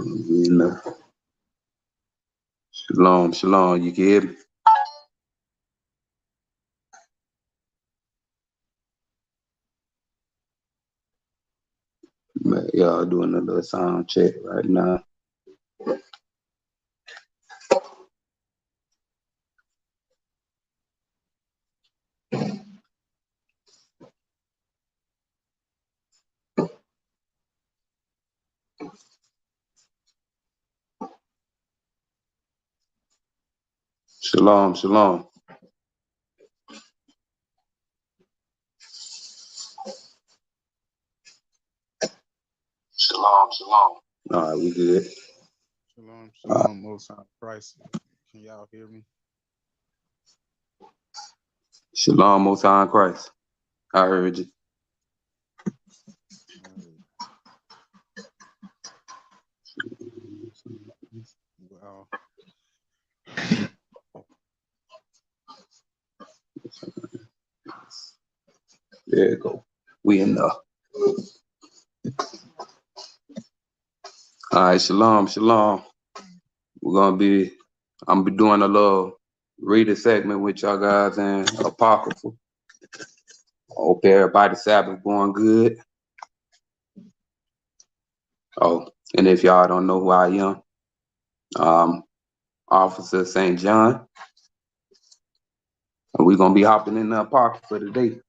You know. Shalom, shalom. You can hear me? Man, y'all doing a little sound check right now. Shalom, shalom. Shalom, shalom. All right, we good. Shalom, shalom, Most High Christ. Can y'all hear me? Shalom, Most High in Christ. I heard you. Well, There you go. We in there. All right, shalom, shalom. I'm gonna be doing a little reader segment with y'all guys in Apocrypha. Hope everybody Sabbath going good. Oh, and if y'all don't know who I am, Officer St. John. And we're gonna be hopping in the Apocrypha today.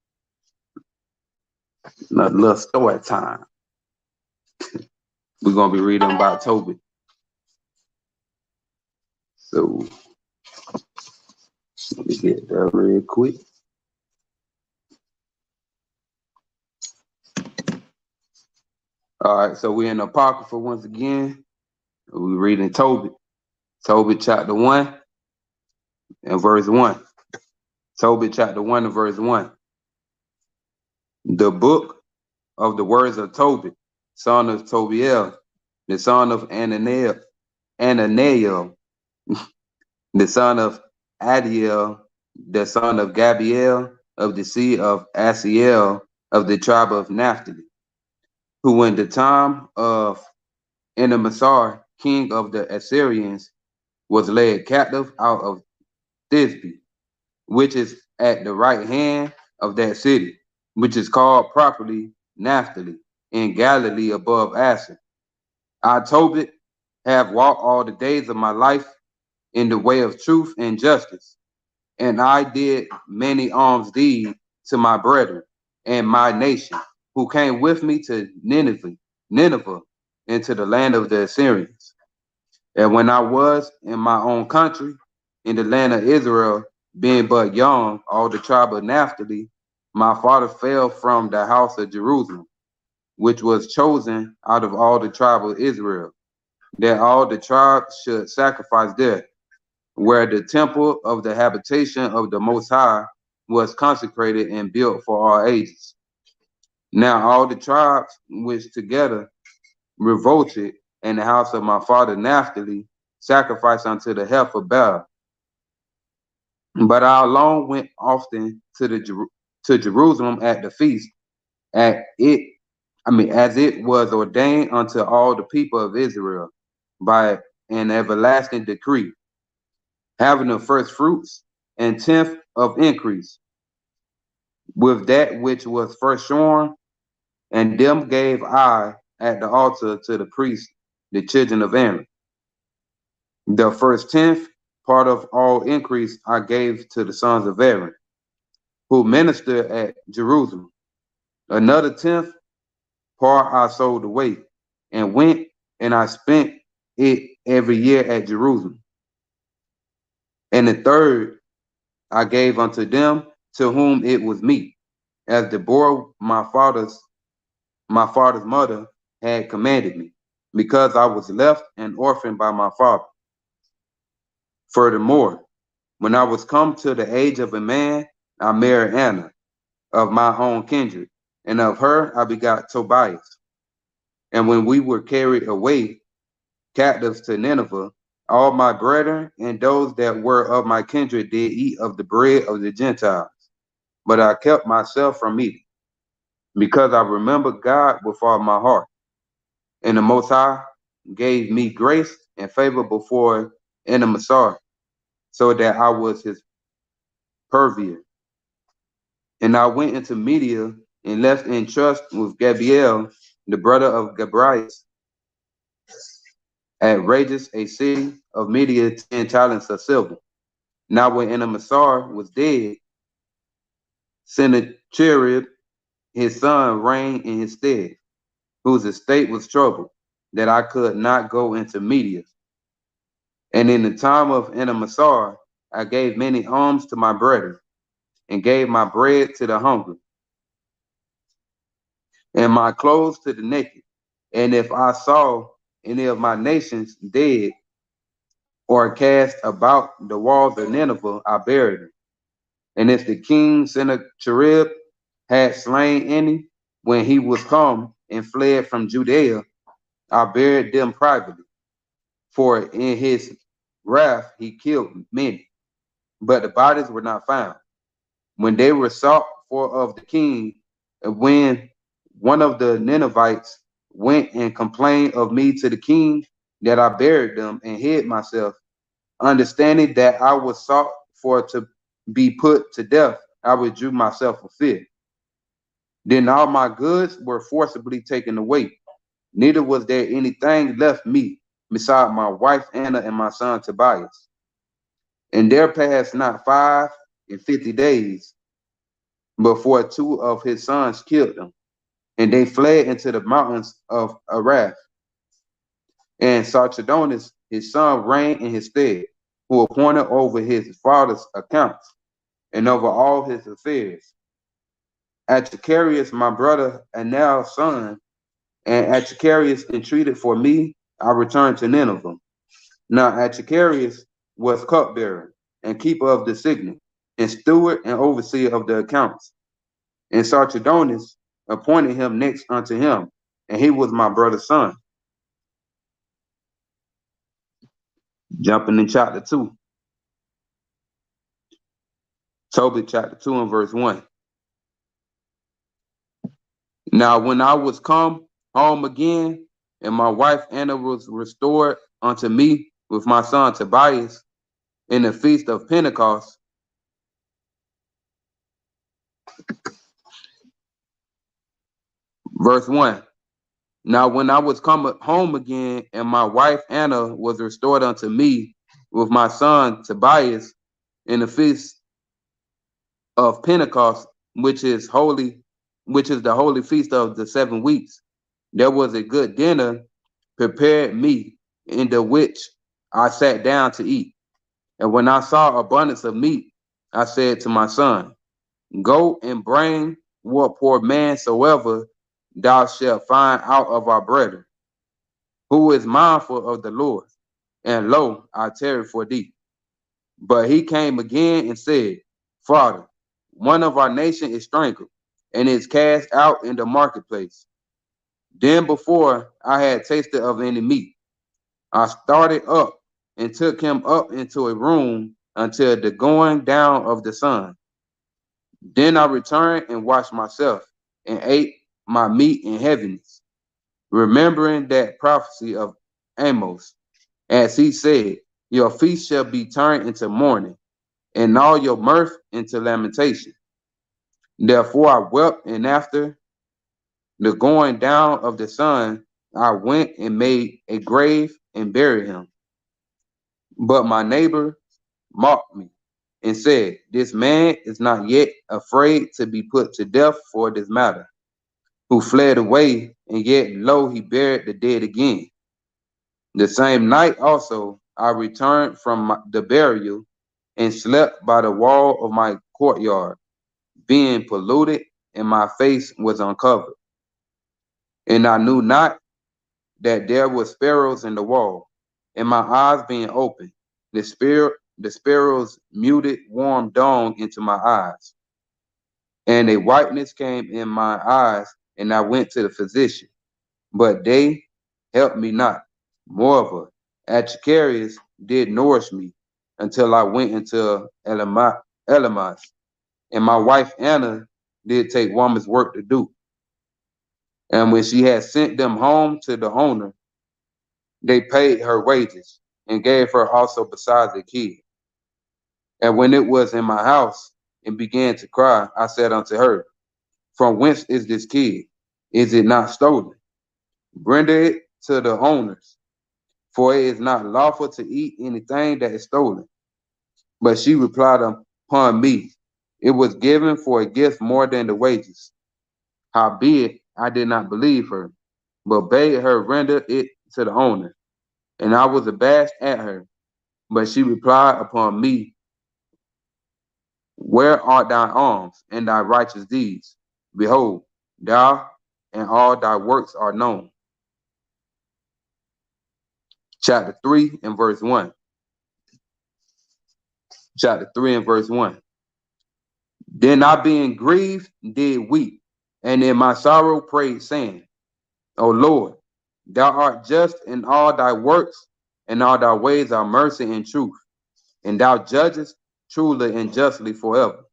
Another little story time. We're gonna be reading about Tobit. So let me get that real quick. All right, so we're in the Apocrypha once again. We're reading Tobit. Tobit chapter 1 and verse 1. Tobit chapter 1 and verse 1. The book of the words of Tobit, son of Tobiel, the son of Ananiel, the son of Adiel, the son of Gabiel, of the seed of Asiel, of the tribe of Naphtali, who in the time of Enemasar, king of the Assyrians, was led captive out of Thisbe, which is at the right hand of that city, which is called properly Naphtali, in Galilee above Asher. I, Tobit, have walked all the days of my life in the way of truth and justice, and I did many alms deeds to my brethren and my nation, who came with me to Nineveh, into the land of the Assyrians. And when I was in my own country, in the land of Israel, being but young, all the tribe of Naphtali, my father fell from the house of Jerusalem, which was chosen out of all the tribe of Israel, that all the tribes should sacrifice there, where the temple of the habitation of the Most High was consecrated and built for all ages. Now all the tribes which together revolted in the house of my father Naphtali sacrificed unto the heifer Baal. But I alone went often to Jerusalem at the feast, as it was ordained unto all the people of Israel by an everlasting decree, having the first fruits and tenth of increase, with that which was first shorn, and them gave I at the altar to the priests, the children of Aaron. The first tenth part of all increase I gave to the sons of Aaron, who ministered at Jerusalem. Another tenth part I sold away, and went and I spent it every year at Jerusalem. And the third I gave unto them to whom it was meet, as Deborah my father's mother had commanded me, because I was left an orphan by my father. Furthermore, when I was come to the age of a man, I married Anna, of my own kindred, and of her I begot Tobias. And when we were carried away captives to Nineveh, all my brethren and those that were of my kindred did eat of the bread of the Gentiles, but I kept myself from eating, because I remembered God with all my heart, and the Most High, gave me grace and favor before Enemasar, so that I was his purveyor. And I went into Media and left in trust with Gabriel, the brother of Gabrias, at Rages, a city of Media, 10 talents of silver. Now when Enemasar was dead, Sennacherib, his son, reigned in his stead, whose estate was troubled, that I could not go into Media. And in the time of Enemasar, I gave many alms to my brethren, and gave my bread to the hungry, and my clothes to the naked. And if I saw any of my nations dead or cast about the walls of Nineveh, I buried them. And if the king Sennacherib had slain any when he was come and fled from Judea, I buried them privately. For in his wrath he killed many, but the bodies were not found. When they were sought for of the king, and when one of the Ninevites went and complained of me to the king, that I buried them and hid myself, understanding that I was sought for to be put to death, I withdrew myself for fear. Then all my goods were forcibly taken away, neither was there anything left me beside my wife Anna and my son Tobias. And there passed not 55 days before two of his sons killed them, and they fled into the mountains of Arath. And Sarchedonus, his son, reigned in his stead, who appointed over his father's accounts and over all his affairs. Achicarius, my brother Anel's son, and Achicarius entreated for me, I returned to Nineveh. Now Achicarius was cupbearer and keeper of the signet, and steward and overseer of the accounts. And Sarchedonus appointed him next unto him, and he was my brother's son. Jumping in chapter 2, Tobit chapter 2 and verse 1. Now when I was come home again, and my wife Anna was restored unto me with my son Tobias in the feast of Pentecost, verse 1. Now when I was come home again, and my wife Anna was restored unto me with my son Tobias in the feast of Pentecost, which is the holy feast of the 7 weeks, there was a good dinner prepared me, in the which I sat down to eat. And when I saw abundance of meat, I said to my son, go and bring what poor man soever thou shalt find out of our brethren, who is mindful of the Lord. And lo, I tarry for thee. But he came again and said, Father, one of our nation is strangled, and is cast out in the marketplace. Then before I had tasted of any meat, I started up and took him up into a room until the going down of the sun. Then I returned and washed myself and ate my meat in heaviness, remembering that prophecy of Amos, as he said, your feast shall be turned into mourning, and all your mirth into lamentation. Therefore I wept, and after the going down of the sun, I went and made a grave and buried him. But my neighbor mocked me and said, this man is not yet afraid to be put to death for this matter, who fled away, and yet lo, he buried the dead again. The same night also I returned from the burial and slept by the wall of my courtyard, being polluted, and my face was uncovered. And I knew not that there were sparrows in the wall, and my eyes being open, the sparrows muted warm dawn into my eyes, and a whiteness came in my eyes, and I went to the physician, but they helped me not. Moreover, Achicarius did nourish me until I went into Elamas, and my wife Anna did take woman's work to do. And when she had sent them home to the owner, they paid her wages and gave her also besides the kid. And when it was in my house and began to cry, I said unto her, from whence is this kid? Is it not stolen? Render it to the owners, for it is not lawful to eat anything that is stolen. But she replied upon me, it was given for a gift more than the wages. Howbeit, I did not believe her, but bade her render it to the owner. And I was abashed at her. But she replied upon me, where are thy alms and thy righteous deeds? Behold, thou and all thy works are known. Chapter 3 and verse 1. Chapter 3 and verse 1. Then I being grieved did weep, and in my sorrow prayed, saying, O Lord, thou art just in all thy works, and all thy ways are mercy and truth, and thou judgest truly and justly forever.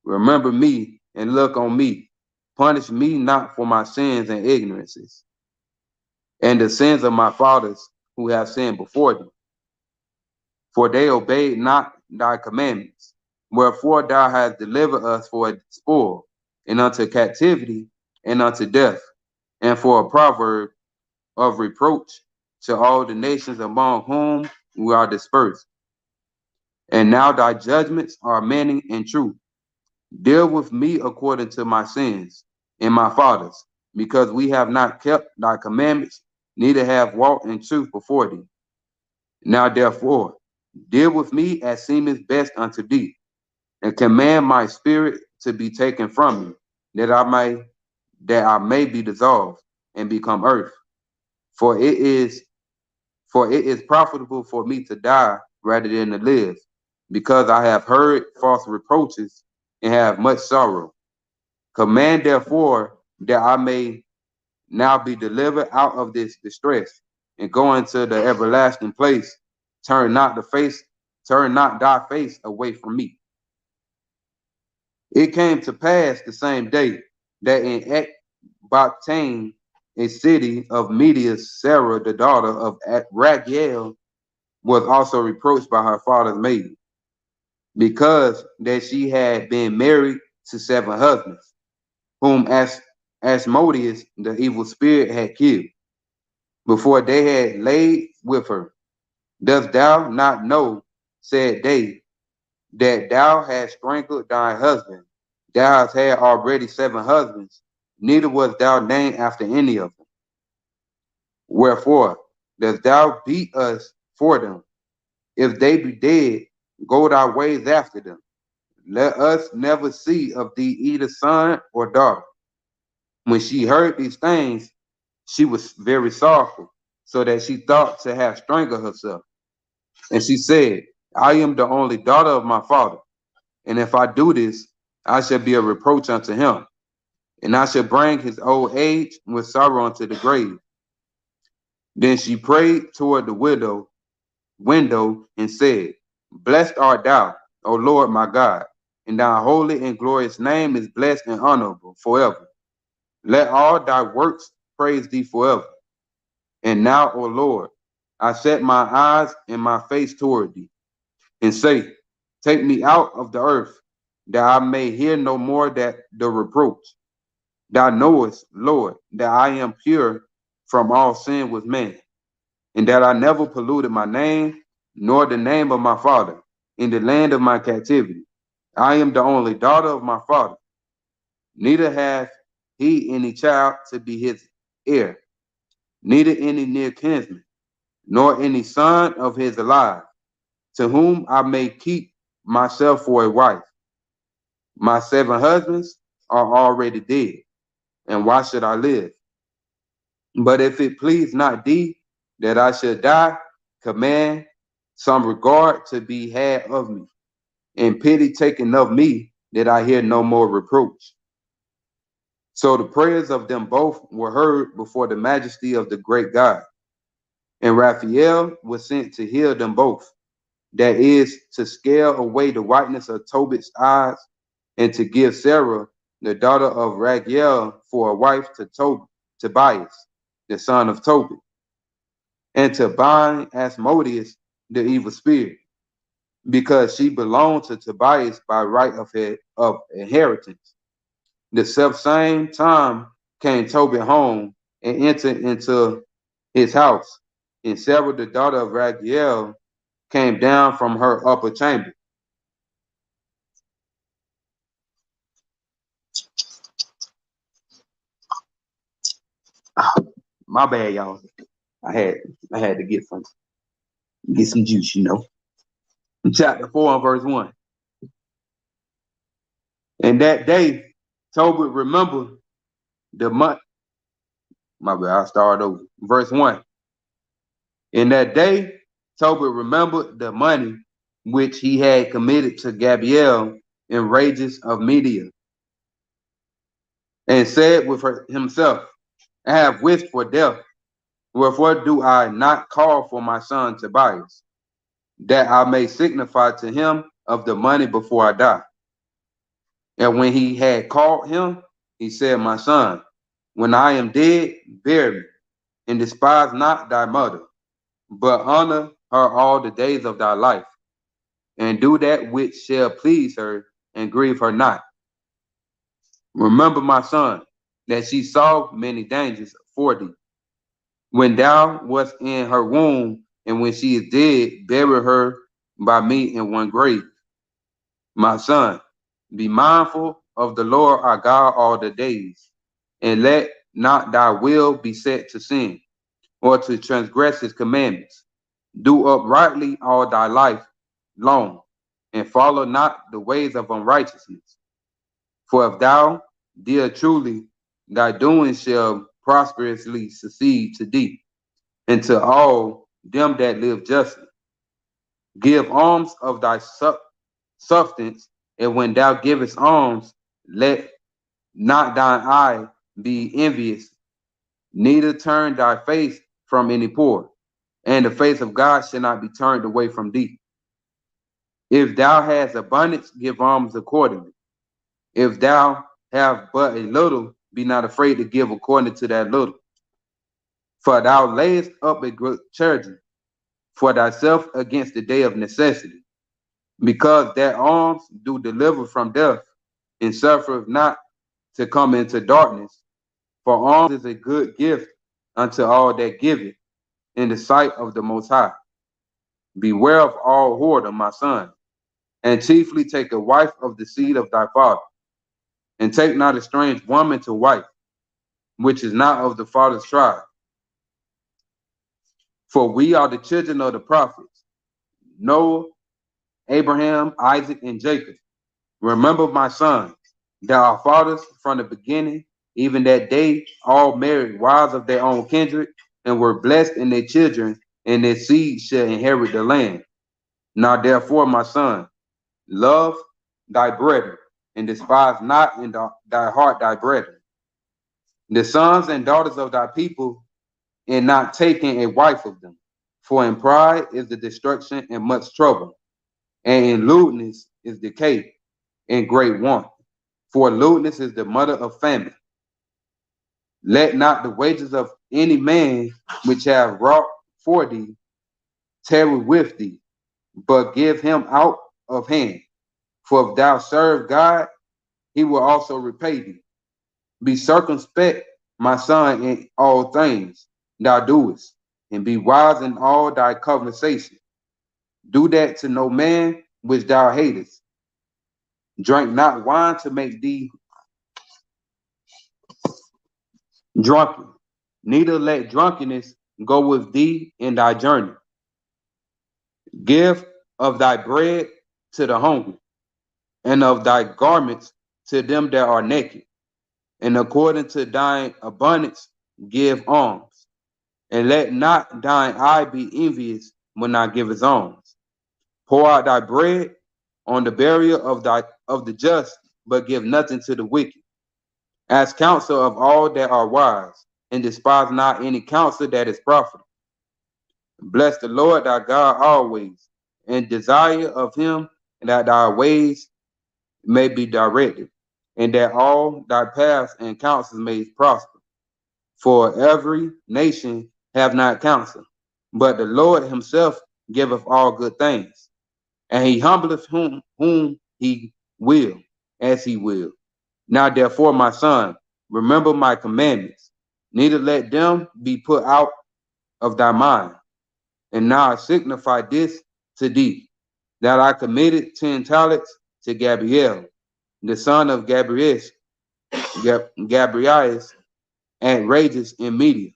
Remember me and look on me. Punish me not for my sins and ignorances, and the sins of my fathers who have sinned before thee. For they obeyed not thy commandments. Wherefore thou hast delivered us for a spoil, and unto captivity, and unto death, and for a proverb of reproach to all the nations among whom we are dispersed. And now thy judgments are many and true. Deal with me according to my sins and my fathers, because we have not kept thy commandments, neither have walked in truth before thee. Now therefore, deal with me as seemeth best unto thee, and command my spirit to be taken from me, that I may be dissolved and become earth. For it is for it is profitable for me to die rather than to live, because I have heard false reproaches and have much sorrow. Command therefore that I may now be delivered out of this distress and go into the everlasting place. Turn not the face, turn not thy face away from me. It came to pass the same day that in Ecbatane, a city of Media, Sarah, the daughter of Raguel, was also reproached by her father's maiden, because that she had been married to 7 husbands, whom Asmodeus, the evil spirit, had killed, before they had laid with her. Dost thou not know, said they, that thou hast strangled thy husband? Thou hast had already 7 husbands, neither was thou named after any of them. Wherefore dost thou beat us for them? If they be dead, go thy ways after them. Let us never see of thee either son or daughter. When she heard these things, she was very sorrowful, so that she thought to have strangled herself. And she said, I am the only daughter of my father, and if I do this, I shall be a reproach unto him, and I shall bring his old age with sorrow unto the grave. Then she prayed toward the window and said, Blessed art thou, O Lord my God, and thy holy and glorious name is blessed and honorable forever. Let all thy works praise thee forever. And now, O Lord, I set my eyes and my face toward thee, and say, Take me out of the earth, that I may hear no more that the reproach. Thou knowest, Lord, that I am pure from all sin with man, and that I never polluted my name, nor the name of my father, in the land of my captivity. I am the only daughter of my father, neither hath he any child to be his heir, neither any near kinsman, nor any son of his alive, to whom I may keep myself for a wife. My 7 husbands are already dead, and why should I live? But if it please not thee that I should die, command some regard to be had of me, and pity taken of me, that I hear no more reproach. So the prayers of them both were heard before the majesty of the great God. And Raphael was sent to heal them both, that is, to scale away the whiteness of Tobit's eyes, and to give Sarah, the daughter of Raguel, for a wife to Tobias, the son of Tobit. and to bind Asmodeus, the evil spirit, because she belonged to Tobias by right of inheritance. The self same time came Tobit home and entered into his house, and Sarah, the daughter of Raguel, came down from her upper chamber. My bad, y'all. I had I had to get some juice, you know. Chapter 4 and verse 1. And that day, Tobit remembered the month. My bad, I'll start over. Verse 1. In that day, Tobit remembered the money which he had committed to Gabriel in rages of Media, and said with himself, I have wished for death. Wherefore do I not call for my son Tobias, that I may signify to him of the money before I die? And when he had called him, he said, my son, when I am dead, bury me, and despise not thy mother, but honor her all the days of thy life, and do that which shall please her, and grieve her not. Remember, my son, that she saw many dangers for thee, when thou wast in her womb, and when she is dead, bury her by me in one grave. My son, be mindful of the Lord our God all the days, and let not thy will be set to sin, or to transgress his commandments. Do uprightly all thy life long, and follow not the ways of unrighteousness. For if thou deal truly, thy doing shall prosperously succeed to thee, and to all them that live justly. Give alms of thy substance, and when thou givest alms, let not thine eye be envious, neither turn thy face from any poor, and the face of God shall not be turned away from thee. If thou hast abundance, give alms accordingly. If thou have but a little, be not afraid to give according to that little. For thou layest up a great treasure for thyself against the day of necessity, because that alms do deliver from death, and suffereth not to come into darkness. For alms is a good gift unto all that give it, in the sight of the Most High. Beware of all whoredom, my son, and chiefly take a wife of the seed of thy father, and take not a strange woman to wife, which is not of the father's tribe. For we are the children of the prophets, Noah, Abraham, Isaac, and Jacob. Remember, my sons, that our fathers from the beginning, even that day, all married wives of their own kindred, and were blessed in their children, and their seed shall inherit the land. Now, therefore, my son, love thy brethren, and despise not in thy heart thy brethren, the sons and daughters of thy people, and not taking a wife of them. For in pride is the destruction and much trouble, and in lewdness is decay and great want. For lewdness is the mother of famine. Let not the wages of any man which have wrought for thee tarry with thee, but give him out of hand. For if thou serve God, he will also repay thee. Be circumspect, my son, in all things thou doest, and be wise in all thy conversation. Do that to no man which thou hatest. Drink not wine to make thee drunken, neither let drunkenness go with thee in thy journey. Give of thy bread to the hungry, and of thy garments to them that are naked, and according to thine abundance give alms. And let not thine eye be envious when thou givest alms. Pour out thy bread on the burial of the just, but give nothing to the wicked. Ask counsel of all that are wise, and despise not any counsel that is profitable. Bless the Lord thy God always, and desire of him that thy ways may be directed, and that all thy paths and counsels may prosper. For every nation have not counsel, but the Lord himself giveth all good things, and he humbleth whom he will, as he will. Now therefore, my son, remember my commandments, neither let them be put out of thy mind. And now I signify this to thee, that I committed 10 talents to Gabriel, the son of Gabrias, and rages in Media.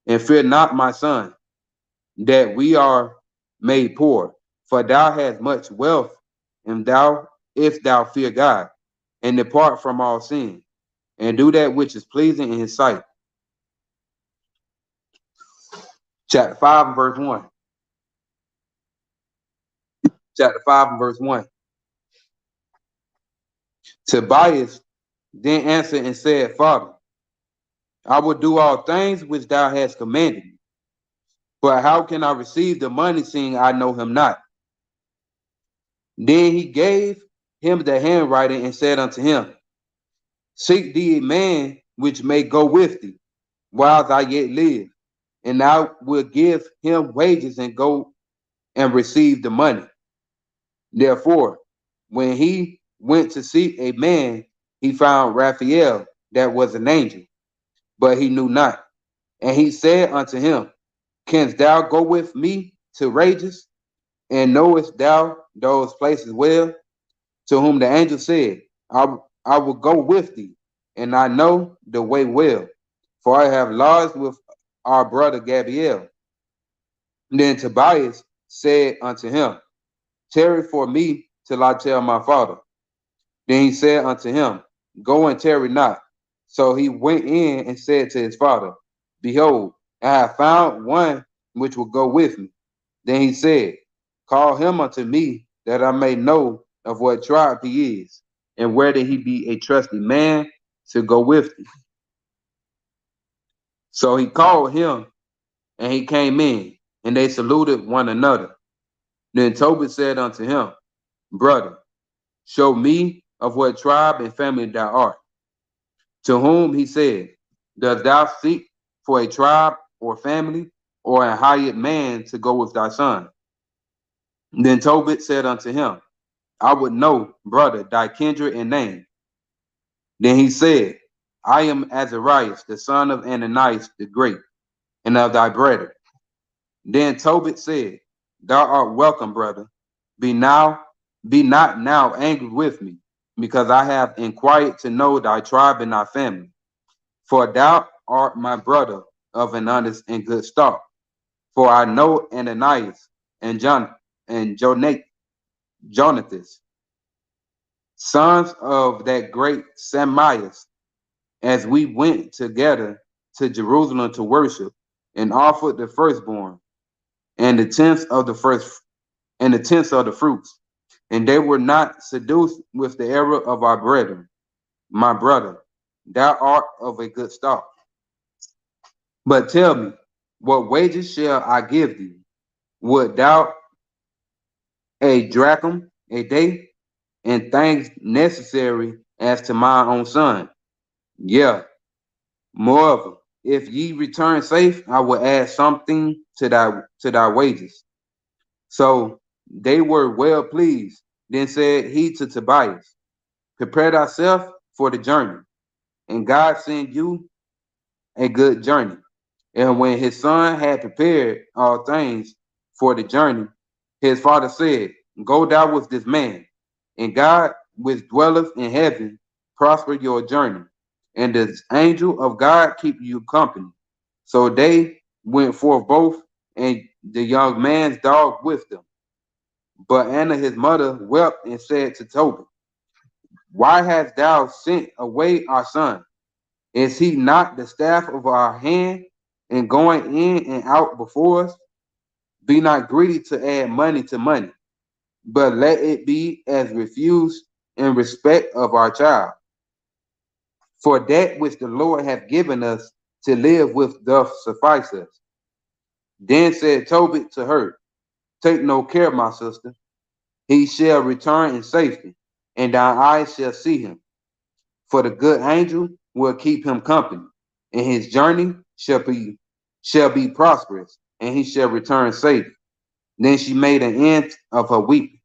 And fear not, my son, that we are made poor, for thou hast much wealth, and thou, if thou fear God, and depart from all sin, and do that which is pleasing in his sight. Chapter 5 and verse 1. Chapter 5 and verse 1. Tobias then answered and said, Father, I will do all things which thou hast commanded me. But how can I receive the money, seeing I know him not? Then he gave him the handwriting and said unto him, Seek thee a man which may go with thee, while I yet live, and I will give him wages and go and receive the money. Therefore, when he went to seek a man, he found Raphael, that was an angel, but he knew not. And he said unto him, Canst thou go with me to Rages? And knowest thou those places well? To whom the angel said, I will go with thee, and I know the way well, for I have lodged with our brother Gabriel. Then Tobias said unto him, Tarry for me till I tell my father. Then he said unto him, Go and tarry not. So he went in and said to his father, Behold, I have found one which will go with me. Then he said, Call him unto me, that I may know of what tribe he is, and whether he be a trusty man to go with thee. So he called him, and he came in, and they saluted one another. Then Tobit said unto him, Brother, show me of what tribe and family thou art. To whom he said, Dost thou seek for a tribe or family, or a hired man to go with thy son? Then Tobit said unto him, I would know, brother, thy kindred and name. Then he said, I am Azarias, the son of Ananias the great, and of thy brethren. Then Tobit said, Thou art welcome, brother. Be now, be not now angry with me, because I have inquired to know thy tribe and thy family. For thou art my brother of an honest and good stock. For I know Ananias and Jonathan, sons of that great Samias, as we went together to Jerusalem to worship, and offered the firstborn and the tenth of the first and the tenth of the fruits. And they were not seduced with the error of our brethren. My brother, thou art of a good stock. But tell me, what wages shall I give thee? Would thou a drachm a day, and things necessary as to my own son? Yeah. Moreover, if ye return safe, I will add something to thy wages. So they were well pleased. Then said he to Tobias, Prepare thyself for the journey, and God send you a good journey. And when his son had prepared all things for the journey, his father said, Go thou with this man, and God, which dwelleth in heaven, prosper your journey, and the angel of God keep you company. So they went forth both, and the young man's dog with them. But Anna his mother wept and said to Tobit, Why hast thou sent away our son? Is he not the staff of our hand, and going in and out before us? Be not greedy to add money to money, but let it be as refuse in respect of our child. For that which the Lord hath given us to live with doth suffice us. Then said Tobit to her, Take no care, my sister. He shall return in safety, and thine eyes shall see him. For the good angel will keep him company, and his journey shall be prosperous, and he shall return safe. Then she made an end of her weeping.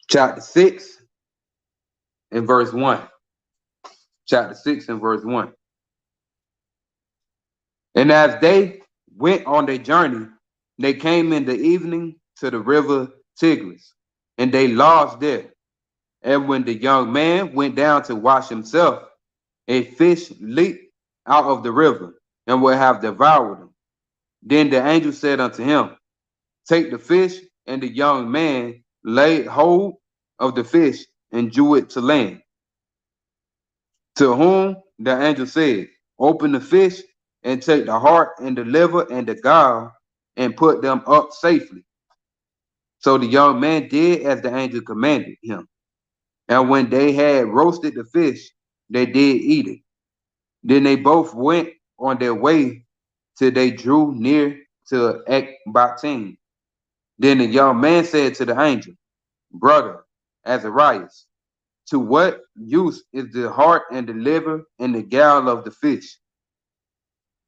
Chapter 6 and verse 1. Chapter 6 and verse 1. And as they went on their journey, they came in the evening to the river Tigris, and they lodged there. And when the young man went down to wash himself, a fish leaped out of the river and would have devoured him. Then the angel said unto him, Take the fish, and the young man laid hold of the fish and drew it to land. To whom the angel said, Open the fish and take the heart and the liver and the gall and put them up safely. So the young man did as the angel commanded him. And when they had roasted the fish, they did eat it. Then they both went on their way till they drew near to Ecbatane. Then the young man said to the angel, Brother Azarias, to what use is the heart and the liver and the gall of the fish?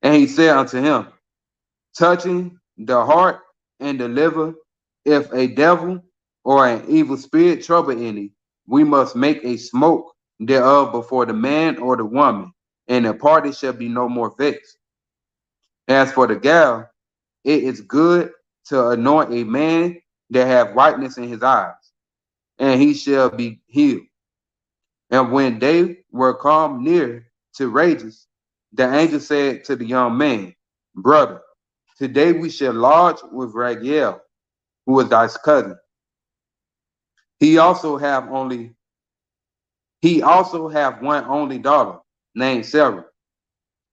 And he said unto him, Touching the heart and the liver, if a devil or an evil spirit trouble any, we must make a smoke thereof before the man or the woman, and the party shall be no more vexed. As for the gall, it is good to anoint a man that have whiteness in his eyes, and he shall be healed. And when they were come near to Rages, the angel said to the young man, Brother, today we shall lodge with Raguel, who is thy cousin. He also have only he also have one only daughter named Sarah.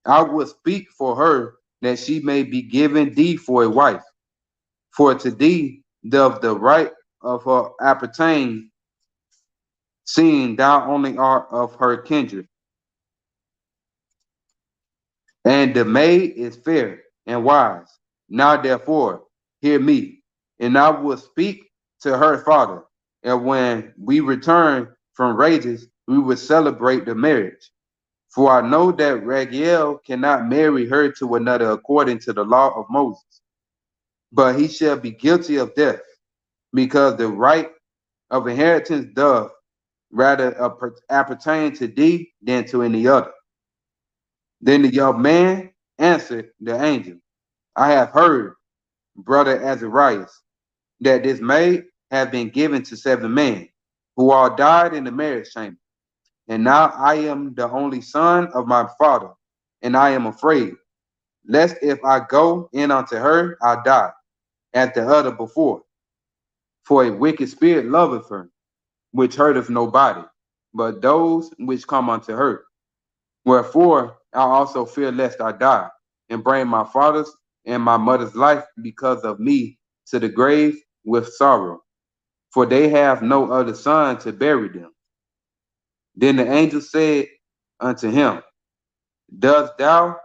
I will speak for her that she may be given thee for a wife. For to thee doth the right of her appertain, seeing thou only art of her kindred. And the maid is fair and wise. Now therefore, hear me, and I will speak to her father. And when we return from Rages, we will celebrate the marriage. For I know that Raguel cannot marry her to another according to the law of Moses, but he shall be guilty of death, because the right of inheritance doth rather appertain to thee than to any other. Then the young man answered the angel, I have heard, brother Azarias, that this maid hath been given to 7 men, who all died in the marriage chamber. And now I am the only son of my father, and I am afraid, lest if I go in unto her, I die, as the other before. For a wicked spirit loveth her, which hurteth nobody, but those which come unto her. Wherefore I also fear lest I die, and bring my father's and my mother's life because of me to the grave with sorrow, for they have no other son to bury them. Then the angel said unto him, Dost thou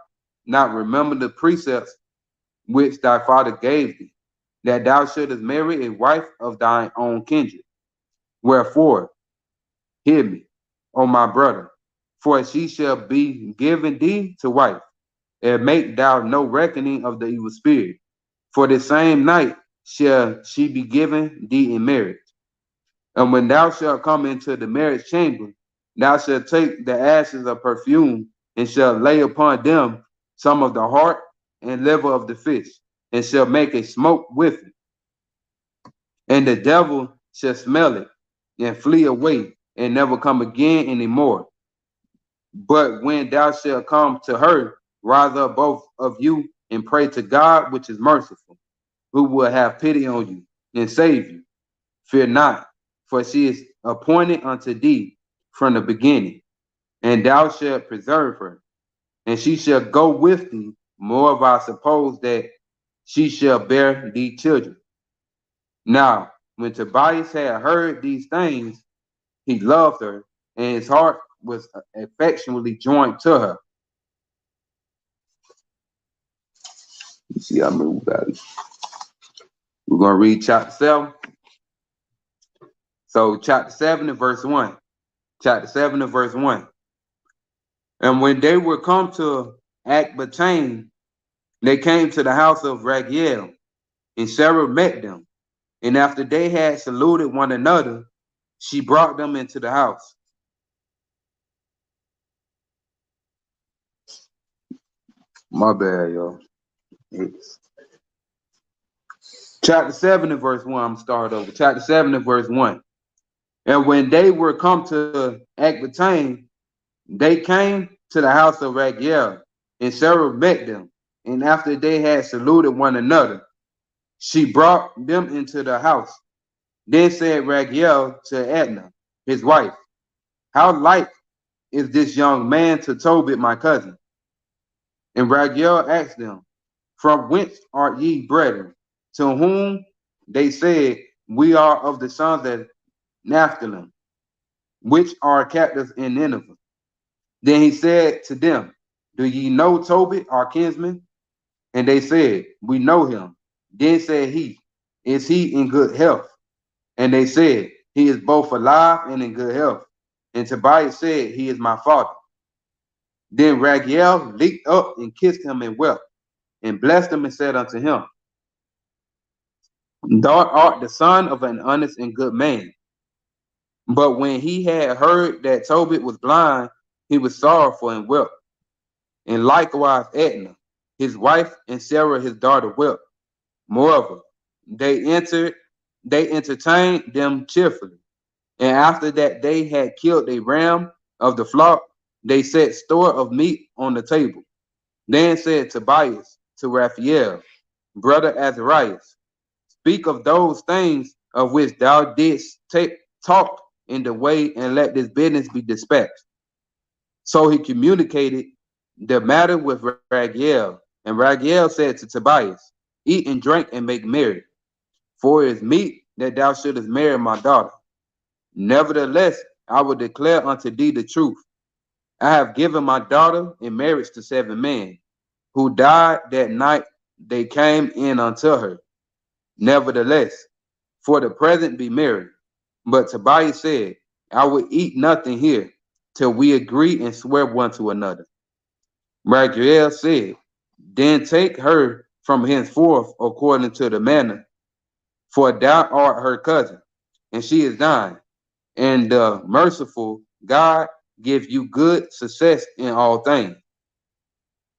not remember the precepts which thy father gave thee, that thou shouldest marry a wife of thine own kindred? Wherefore, hear me, O my brother, for she shall be given thee to wife, and make thou no reckoning of the evil spirit. For the same night shall she be given thee in marriage. And when thou shalt come into the marriage chamber, thou shalt take the ashes of perfume, and shalt lay upon them some of the heart and liver of the fish, and shall make a smoke with it. And the devil shall smell it, and flee away, and never come again any more. But when thou shalt come to her, rise up both of you, and pray to God, which is merciful, who will have pity on you and save you. Fear not, for she is appointed unto thee from the beginning, and thou shalt preserve her, and she shall go with thee. Moreover, I suppose that she shall bear thee children. Now, when Tobias had heard these things, he loved her, and his heart was affectionately joined to her. You see, I moved out. We're going to read chapter 7. So, chapter 7 and verse 1. Chapter 7 and verse 1. And when they were come to Akbatane, they came to the house of Raguel, and Sarah met them. And after they had saluted one another, she brought them into the house. My bad, y'all. It's chapter 7 and verse 1. I'm start over. Chapter 7 and verse 1. And when they were come to Akbatane, they came to the house of Raguel, and Sarah met them. And after they had saluted one another, she brought them into the house. Then said Raguel to Edna, his wife, how like is this young man to Tobit, my cousin? And Raguel asked them, from whence are ye brethren? To whom they said, we are of the sons of Naphtali, which are captives in Nineveh. Then he said to them, do ye know Tobit, our kinsman? And they said, we know him. Then said he, is he in good health? And they said, he is both alive and in good health. And Tobias said, he is my father. Then Raguel leaped up and kissed him and wept, and blessed him and said unto him, thou art the son of an honest and good man. But when he had heard that Tobit was blind, he was sorrowful and wept. And likewise Edna, his wife, and Sarah his daughter wept. Moreover, they entered, they entertained them cheerfully. And after that they had killed a ram of the flock, they set store of meat on the table. Then said Tobias to Raphael, brother Azarias, speak of those things of which thou didst talk in the way, and let this business be dispatched. So he communicated the matter with Raguel, and Raguel said to Tobias, eat and drink and make merry, for it is meet that thou shouldest marry my daughter. Nevertheless, I will declare unto thee the truth. I have given my daughter in marriage to 7 men, who died that night they came in unto her. Nevertheless, for the present be merry. But Tobias said, I will eat nothing here till we agree and swear one to another. Raguel said, then take her from henceforth according to the manner, for thou art her cousin, and she is thine. And the merciful God give you good success in all things.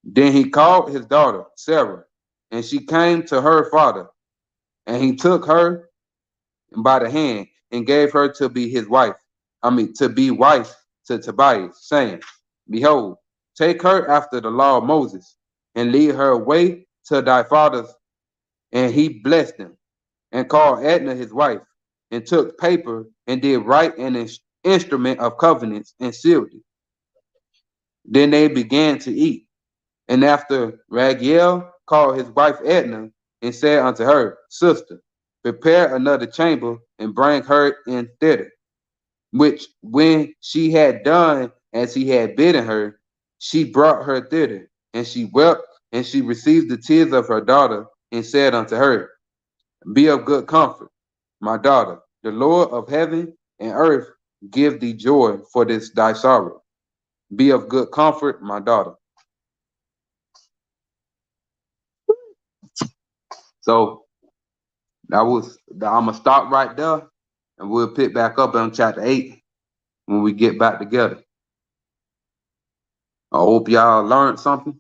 Then he called his daughter, Sarah, and she came to her father, and he took her by the hand and gave her to be his wife. To be wife to Tobias, saying, behold, take her after the law of Moses, and lead her away to thy fathers. And he blessed them, and called Edna his wife, and took paper, and did write an instrument of covenants, and sealed it. Then they began to eat. And after Raguel called his wife Edna, and said unto her, sister, prepare another chamber, and bring her in thither. Which when she had done as he had bidden her, she brought her thither. And she wept, and she received the tears of her daughter, and said unto her, be of good comfort, my daughter. The Lord of heaven and earth give thee joy for this thy sorrow. Be of good comfort, my daughter. So I'm gonna stop right there, and we'll pick back up on chapter 8 when we get back together. I hope y'all learned something,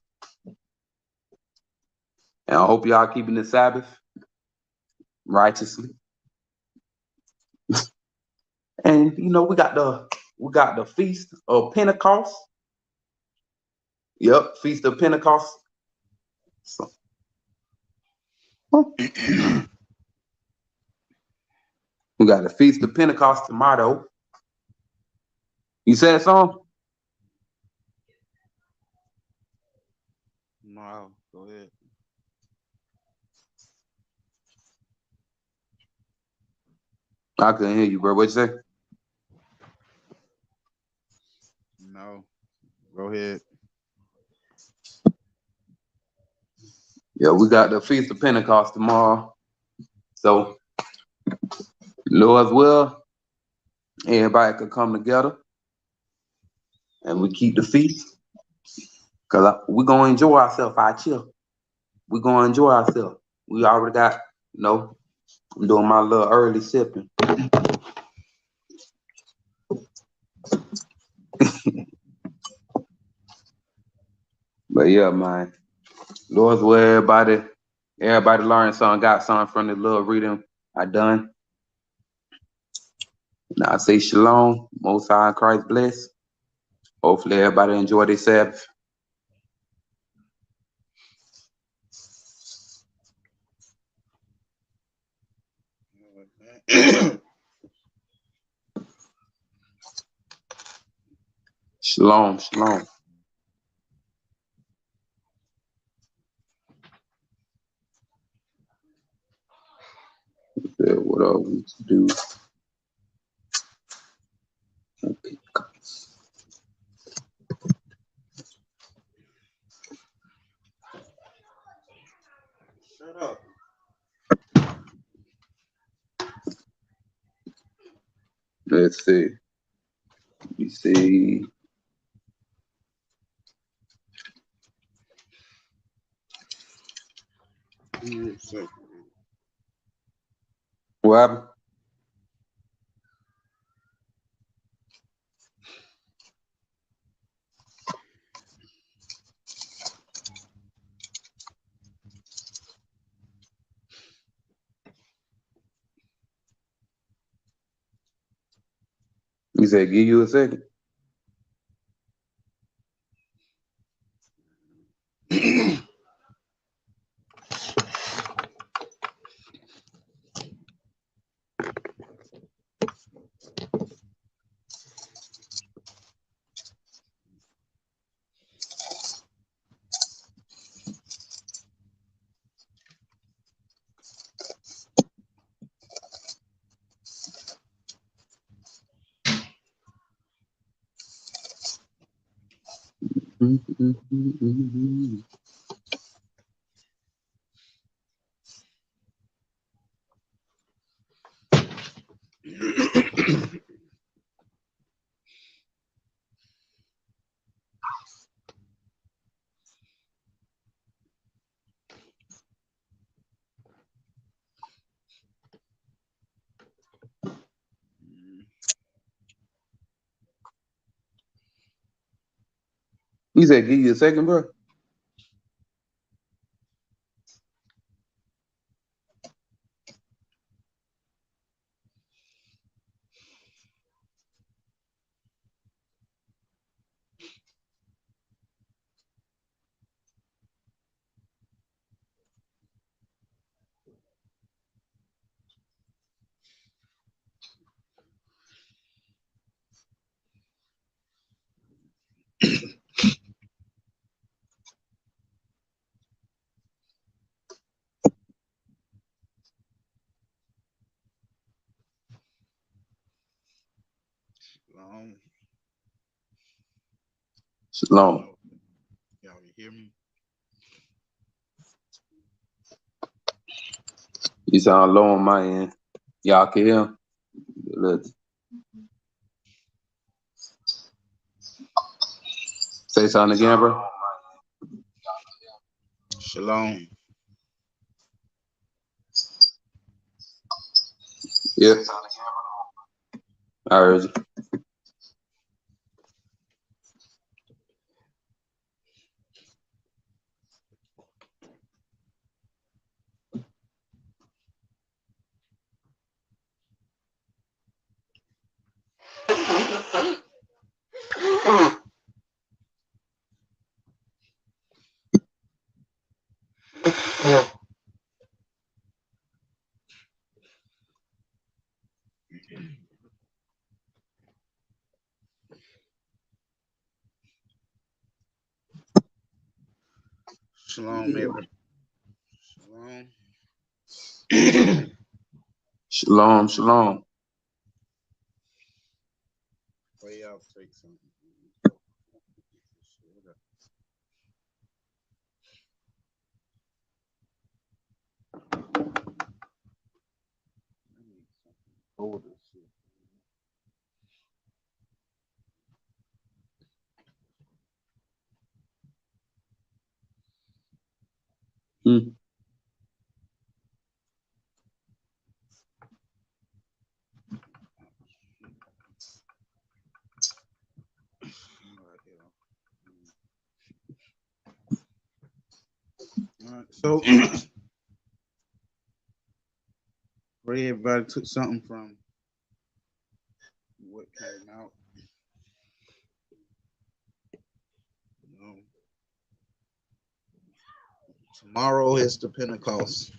and I hope y'all keeping the Sabbath righteously. And we got the feast of Pentecost. Yep, feast of Pentecost. So, we got the feast of Pentecost tomorrow. You said something? No, go ahead. I couldn't hear you, bro. What you say? No, go ahead. Yeah, we got the feast of Pentecost tomorrow. So, Lord's will, everybody could come together, and we keep the feast. We gonna enjoy ourselves. I chill. We gonna enjoy ourselves. We already got, you know, I'm doing my little early sipping. But yeah, man. Lord's where everybody learned something, got something from the little reading I done. Now I say shalom, most high in Christ bless. Hopefully everybody enjoy their Sabbath. Shalom, shalom. Yeah, what else we do? Okay. Shut up. Let's see. You see. What happened? You said give you a second. You said give you a second, bro. Um, Shalom. y'all hear me? You sound low on my end. Y'all can hear him? Let's say something again, bro. Shalom. Yeah, I heard you. Shalom, every. Shalom. Shalom, shalom. Where y'all take something? Older shit. Mm. All right, so everybody took something from what came out. You know, tomorrow is the Pentecost,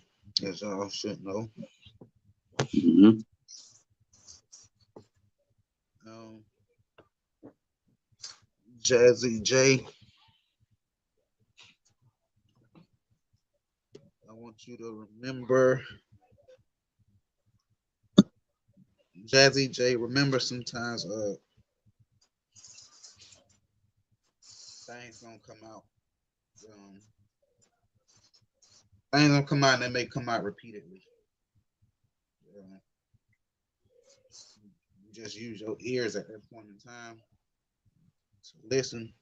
as y'all should know. Mm-hmm. Um, Jazzy J, I want you to remember, Jazzy J, remember sometimes things gonna come out. Um, things gonna come out and they may come out repeatedly. Uh, you just use your ears at that point in time to listen.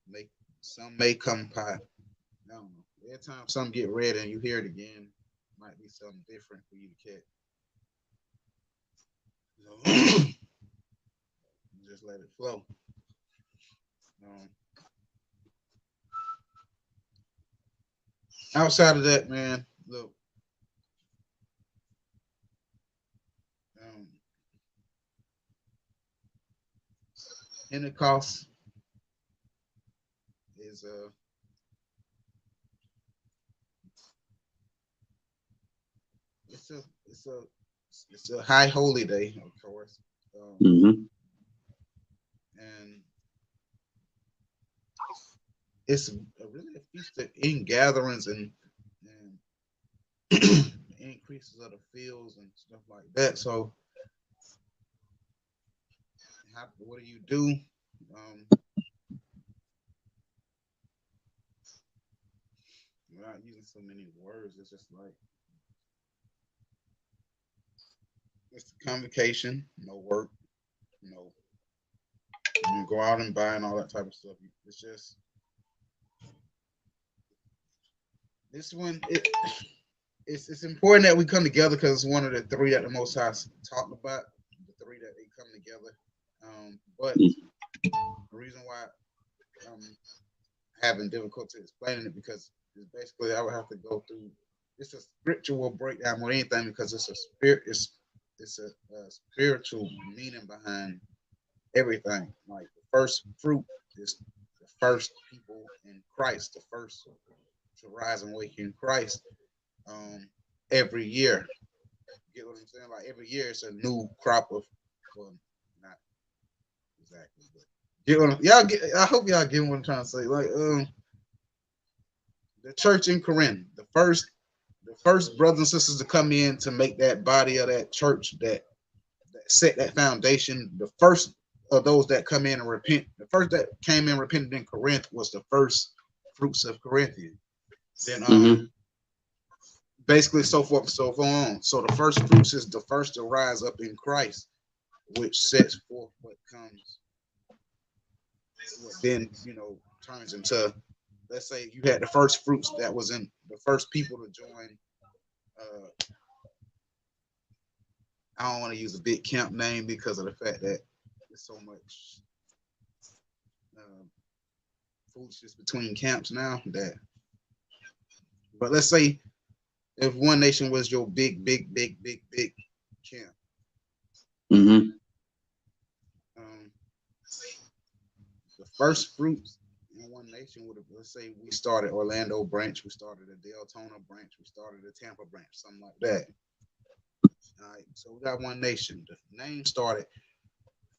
Make some may come by. I don't know. Every time some get read and you hear it again, might be something different for you to catch. So just let it flow. Um, outside of that, man, look, um, Pentecost is it's a it's a it's a high holy day, of course, Mm-hmm. and it's really a feast of in gatherings and increases of the fields and stuff like that. So, what do you do? Um, without using so many words, it's just like it's the convocation, no work, no, you go out and buy and all that type of stuff. It's just this one. It's important that we come together because it's one of the three that the Most High talked about. The three that they come together. But the reason why I'm having difficulty explaining it because it's basically I would have to go through. It's a spiritual breakdown more than anything because it's a spirit. It's a spiritual meaning behind everything. Like the first fruit is the first people in Christ, the first to rise and wake in Christ. Um, every year, you get what I'm saying? Like every year, it's a new crop of, well, not exactly, but get what y'all get. I hope y'all get what I'm trying to say. Like, the church in Corinth, the first brothers and sisters to come in to make that body of that church that set that foundation. The first of those that come in and repent, the first that came in repented in Corinth was the first fruits of Corinthians. Then Mm-hmm. basically so forth and so on. So the first fruits is the first to rise up in Christ, which sets forth what comes, what then turns into. Let's say you had the first fruits that was in the first people to join. I don't want to use a big camp name because of the fact that there's so much uh, foolishness between camps now. But let's say if One Nation was your big camp, Mm-hmm. um, the first fruits in One Nation would have, let's say we started Orlando branch, we started a Deltona branch, we started a Tampa branch, something like that. All right, so we got One Nation. The name started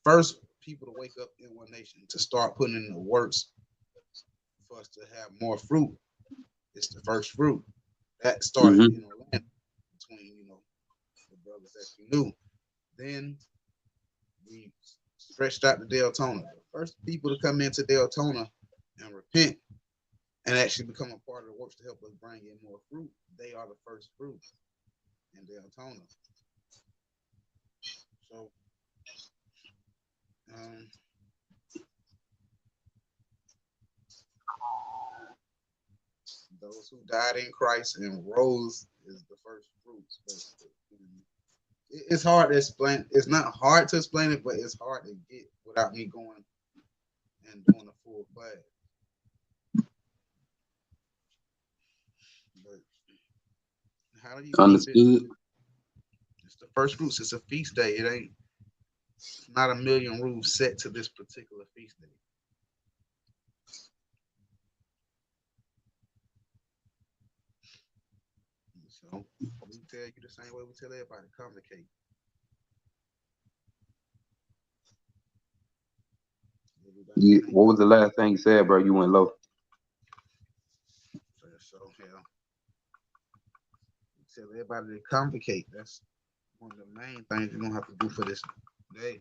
first people to wake up in One Nation to start putting in the works for us to have more fruit. It's the first fruit that started Mm-hmm. in Orlando between the brothers that you knew. Then we stretched out to Deltona. The first people to come into Deltona and repent and actually become a part of the works to help us bring in more fruit, they are the first fruit in Deltona. So um, those who died in Christ, and rose is the first fruits. But it's hard to explain. It's not hard to explain it, but it's hard to get without me going and doing a full class. But how do you keep it? Understood. It's the first fruits. It's a feast day. It ain't. It's not a million rules set to this particular feast day. So we tell you the same way we tell everybody. Complicate. Everybody can't What was come. the last thing you said, bro? You went low. So hell, we tell everybody to complicate. That's one of the main things you're gonna have to do for this day.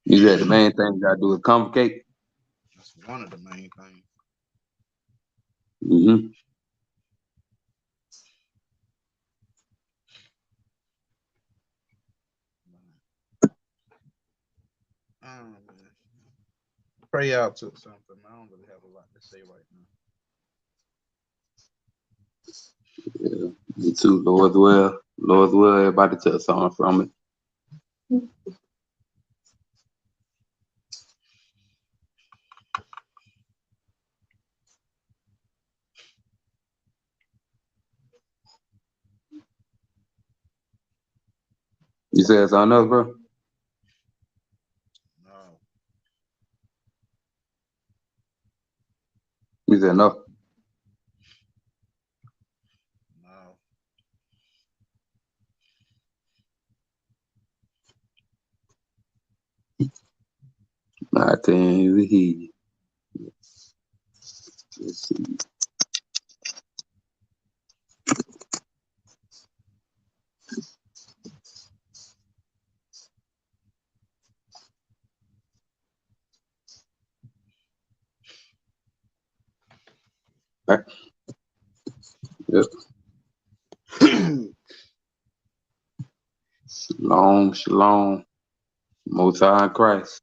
You said the main thing you gotta do is complicate. That's one of the main things. Mm-hmm. Man. Pray out to something. I don't really have a lot to say right now. Yeah. Me too. Lord's will. Lord's will. Everybody tell something from it. You said something else, bro? No, You said no. no. I can't even hear you. Let's see. Right. Yep. Shalom, shalom. Most High in Christ.